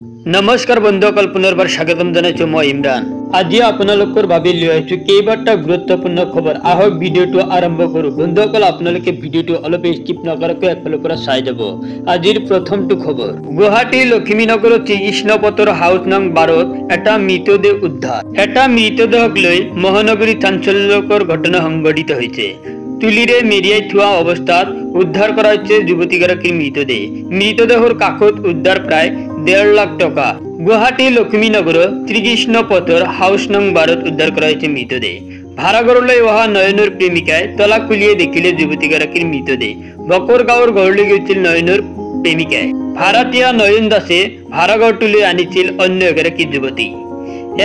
नमस्कार बंधुসকল पुनर्बार स्वागतम जानाइছো মই ইমৰান। আজি আপোনালোকৰ বাবে লৈ আহিছো কেইবাটা গুৰুত্বপূৰ্ণ খবৰ। আহক ভিডিঅটো আৰম্ভ কৰো। বন্ধুসকল আপোনালোকে ভিডিঅটো অলপ স্কিপ নকৰাকৈ এফালৰ পৰা চাই যাব। আজিৰ প্ৰথমটো খবৰ, গুৱাহাটী লক্ষ্মীনগৰৰ শ্ৰীকৃষ্ণ পথৰ হাউচ নং 12ত এটা মৃতদেহ উদ্ধাৰ। এটা মৃতদেহক লৈ মহানগৰী চাঞ্চল্যকৰ ঘটনা সংঘটিত হৈছে। তুলিৰে মেৰিয়াই থোৱা অৱস্থাত উদ্ধাৰ কৰা হৈছে যুৱতীগৰাকীৰ মৃতদেহ। মৃতদেহৰ কাষত উদ্ধাৰ প্ৰায় 1.5 লাখ টকা। গুৱাহাটী লক্ষ্মীনগৰৰ শ্ৰীকৃষ্ণ পথৰ হাউচ নং 12ত উদ্ধাৰ কৰা হৈছে মৃতদেহ। ভাড়াঘৰলৈ অহা নয়নৰ প্ৰেমিকাই তলা খুলিয়ে দেখিলে যুৱতীগৰাকীৰ মৃতদেহ। বকৰ গাঁৱৰ ঘৰলৈ গৈছিল নয়নৰ প্ৰেমিকাই। ভাড়াতীয়া নয়ন দাসে ভাড়াঘৰটোলৈ আনিছিল অন্য এগৰাকী যুৱতী।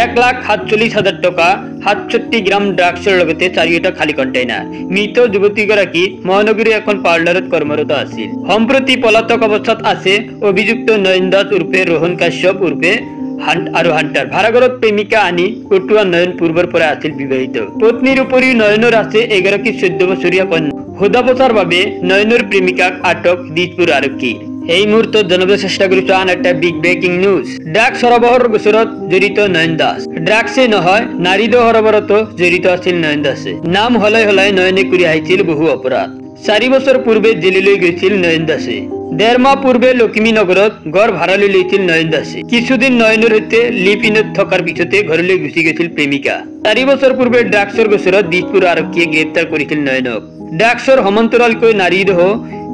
1,47,000 টকা, 67 গ্ৰাম ড্ৰাগছৰ লগতে 4টা খালী কণ্টেইনাৰ। মৃত যুৱতীগৰাকী মহানগৰীৰ এখন পাৰ্লাৰত কৰ্মৰত আছিল। সম্প্ৰতি পলাতক অৱস্থাত আছে অভিযুক্ত নয়ন দাস উৰ্ফে ৰোহন কাশ্যপ উৰ্ফে হান্টাৰ। ভাড়াঘৰত প্ৰেমিকা আনি কটোৱা নয়ন পূৰ্বৰ পৰা আছিল বিবাহিত। পত্নীৰ উপৰিও নয়নৰ আছে এগৰাকী 14 বছৰীয়া কন্যা। সোধা পোছাৰ বাবে নয়নৰ প্ৰেমিকাক আটক দিছপুৰ আৰক্ষী। এই মুহূৰ্তত জনাব চেষ্টা কৰিছো আন এটা বিগ ব্ৰেকিং নিউজ। ড্ৰাগছ সৰবৰাহৰ গোচৰত জড়িত নয়ন দাস। ড্ৰাগছে নহয়, নাৰীদ সৰবৰাহতো জড়িত আছিল নয়ন দাসে। নাম হলাই হলাই নয়নে কৰি আহিছিল বহু অপৰাধ। 4 বছৰ পূৰ্বে জেললৈ গৈছিল নয়ন দাসে। 1.5 মাহ পূৰ্বে লক্ষ্মীনগৰত ঘৰ ভাড়ালৈ লৈছিল নয়ন দাসে। কিছুদিন নয়নৰ সৈতে লিভ ইনত থকাৰ পিছতে ঘৰলৈ গুচি গৈছিল প্ৰেমিকা। 4 বছৰ পূৰ্বে ড্ৰাগছৰ গোচৰত দিছপুৰ আৰক্ষীয়ে গ্ৰেপ্তাৰ কৰিছিল নয়নক। ড্ৰাগছৰ সমান্তৰালকৈ নাৰীদহ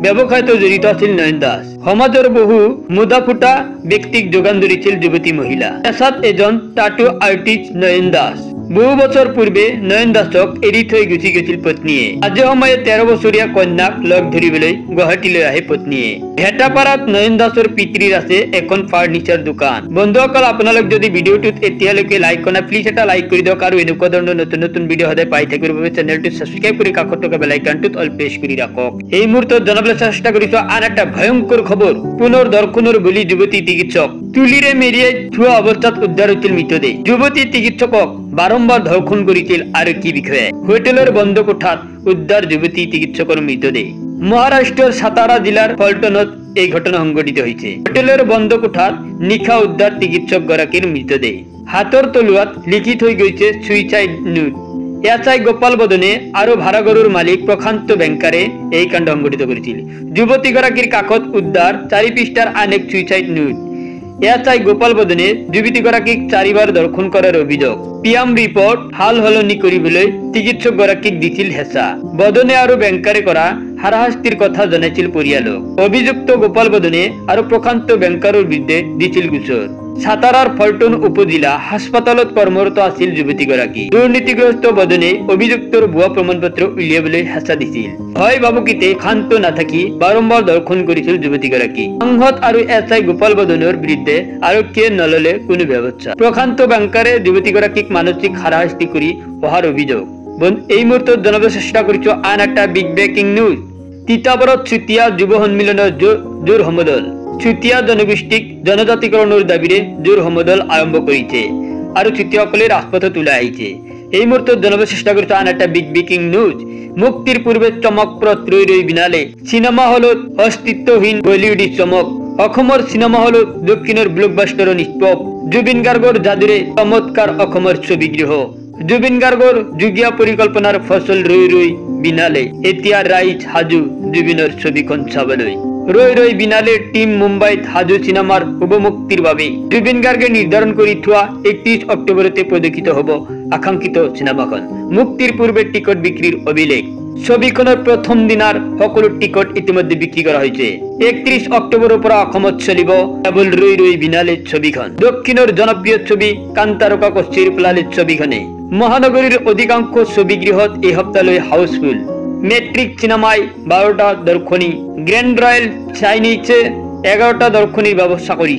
ব্যৱসায়তো জড়িত আছিল নয়ন দাস। সমাজৰ বহু মুদাফুটা ব্যক্তিক যোগান ধৰিছিল যুৱতী মহিলা। পেছাত এজন টাটু আৰ্টিষ্ট নয়ন দাস। বহু বছৰ পূৰ্বে নয়ন দাসক এৰি থৈ গুচি গৈছিল পত্নীয়ে। আজি সময়ে 13 বছৰীয়া কন্যাক লগ ধৰিবলৈ গুৱাহাটীলৈ আহে পত্নীয়ে। ভেটাপাৰাত নয়ন দাসৰ পিতৃৰ আছে এখন ফাৰ্নিচাৰ দোকান। বন্ধুসকল, আপোনালোক যদি ভিডিঅ'টোত এতিয়ালৈকে লাইক কৰা প্লিজ এটা লাইক কৰি দিয়ক আৰু এনেকুৱা ধৰণৰ নতুন নতুন ভিডিঅ' সদায় পাই থাকিবৰ বাবে চেনেলটো ছাবস্ক্ৰাইব কৰি কাষত থকা বেল আইকনটোত অল প্ৰেছ কৰি ৰাখক। এই মুহূৰ্তত জনাবলৈ চেষ্টা কৰিছো আন এটা ভয়ংকৰ খবৰ। পুনৰ দৰ্শনৰ বলি যুৱতী চিকিৎসক। তুলিৰে মেৰিয়াই থোৱা অৱস্থাত উদ্ধাৰ হৈছিল মৃতদেহ। যুৱতী চিকিৎসকক বাৰম্বাৰ ধৰ্ষণ কৰিছিল আৰক্ষী বিষয়াই। হোটেলৰ বন্ধ কোঠাত উদ্ধাৰ যুৱতী চিকিৎসকৰ মৃতদেহ। মহাৰাষ্ট্ৰৰ সাতাৰা জিলাৰ ফলটনত এই ঘটনা সংঘটিত হৈছে। হোটেলৰ বন্ধ কোঠাত নিশা উদ্ধাৰ চিকিৎসকগৰাকীৰ মৃতদেহ। হাতৰ তলুৱাত লিখি থৈ গৈছে সুইচাইড নোট। এছআই গোপাল বদনে আৰু ভাড়াঘৰৰ মালিক প্ৰশান্ত বেংকাৰে এই কাণ্ড সংঘটিত কৰিছিল। যুৱতীগৰাকীৰ কাষত উদ্ধাৰ 4 পৃষ্ঠাৰ আন এক সুইচাইড নোট। এছআই গোপাল বদনে যুৱতীগৰাকীক 4 বাৰ দৰ্শন কৰাৰ অভিযোগ। পিএম ৰিপৰ্ট হাল সলনি কৰিবলৈ চিকিৎসকগৰাকীক দিছিল হেঁচা। বদনে আৰু বেংকাৰে কৰা হাৰাশাস্তিৰ কথা জনাইছিল পৰিয়ালক। অভিযুক্ত গোপাল বদনে আৰু প্ৰশান্ত বেংকাৰৰ বিৰুদ্ধে দিছিল গোচৰ। সাতাৰাৰ ফলটন উপজিলা হাস্পাতালত কৰ্মৰত আছিল যুৱতীগৰাকী। দুৰ্নীতিগ্ৰস্ত বদনে অভিযুক্তৰ ভুৱা প্ৰমাণপত্ৰ উলিয়াবলৈ হেঁচা দিছিল। হয় ভাবুকিতে শান্ত নাথাকি বাৰম্বাৰ দৰ্শন কৰিছিল যুৱতীগৰাকী। সাংসদ আৰু এছআই গোপাল বদনৰ বিৰুদ্ধে আৰক্ষীয়ে নললে কোনো ব্যৱস্থা। প্ৰশান্ত বেংকাৰে যুৱতীগৰাকীক মানসিক হাৰাশাস্তি কৰি অহাৰ অভিযোগ। এই মুহূৰ্তত জনাব চেষ্টা কৰিছো আন এটা বিগ ব্ৰেকিং নিউজ। তিতাবৰত চুতীয়া যুৱ সন্মিলনৰ জোৰ সমদল। চুতীয়া জনগোষ্ঠীক জনজাতিকৰণৰ দাবীৰে জোৰ সমদল আৰম্ভ কৰিছে আৰু চুতীয়াসকলে ৰাজপথত ওলাই আহিছে। এই মুহূৰ্তত জনাব চেষ্টা কৰিছো আন এটা বিগ ব্ৰেকিং নিউজ। মুক্তিৰ পূৰ্বে চমকপ্ৰদ ৰৈ ৰৈ বিনালে চিনেমা হলত অস্তিত্বহীন বলিউডি চমক। অসমৰ চিনেমা হলত দক্ষিণৰ ব্লকবাষ্টাৰৰ নিষ্পক। জুবিন গাৰ্গৰ যাদুৰে চমৎকাৰ অসমৰ ছবিগৃহ। জুবিন গাৰ্গৰ যুগীয়া পৰিকল্পনাৰ ফচল ৰৈ ৰৈ বিনালে। এতিয়া ৰাইজ সাজু জুবিনৰ ছবিখন চাবলৈ। ৰৈ ৰৈ বিনালেৰ টিম মুম্বাইত সাজু চিনেমাৰ শুভ মুক্তিৰ বাবে। জুবিন গাৰ্গে নিৰ্ধাৰণ কৰি থোৱা 31 অক্টোবৰতে প্ৰদৰ্শিত হ'ব আকাংক্ষিত চিনেমাখন। মুক্তিৰ পূৰ্বে টিকট বিক্ৰীৰ অভিলেখ। ছবিখনৰ প্ৰথম দিনাৰ সকলো টিকট ইতিমধ্যে বিক্ৰী কৰা হৈছে। 31 অক্টোবৰৰ পৰা অসমত চলিব কেৱল ৰৈ ৰৈ বিনালে ছবিখন। দক্ষিণৰ জনপ্ৰিয় ছবি কান্তাৰকা কচেৰি পেলালে ছবিখনে। মহানগৰীৰ অধিকাংশ ছবিগৃহত এই সপ্তাহলৈ হাউচফুল। মেট্ৰিক চিনেমাই 12টা দৰ্শনী। গ্ৰেণ্ড ৰয়েল চাইনিজে 11টা দৰ্শনীৰ ব্যৱস্থা কৰিছে।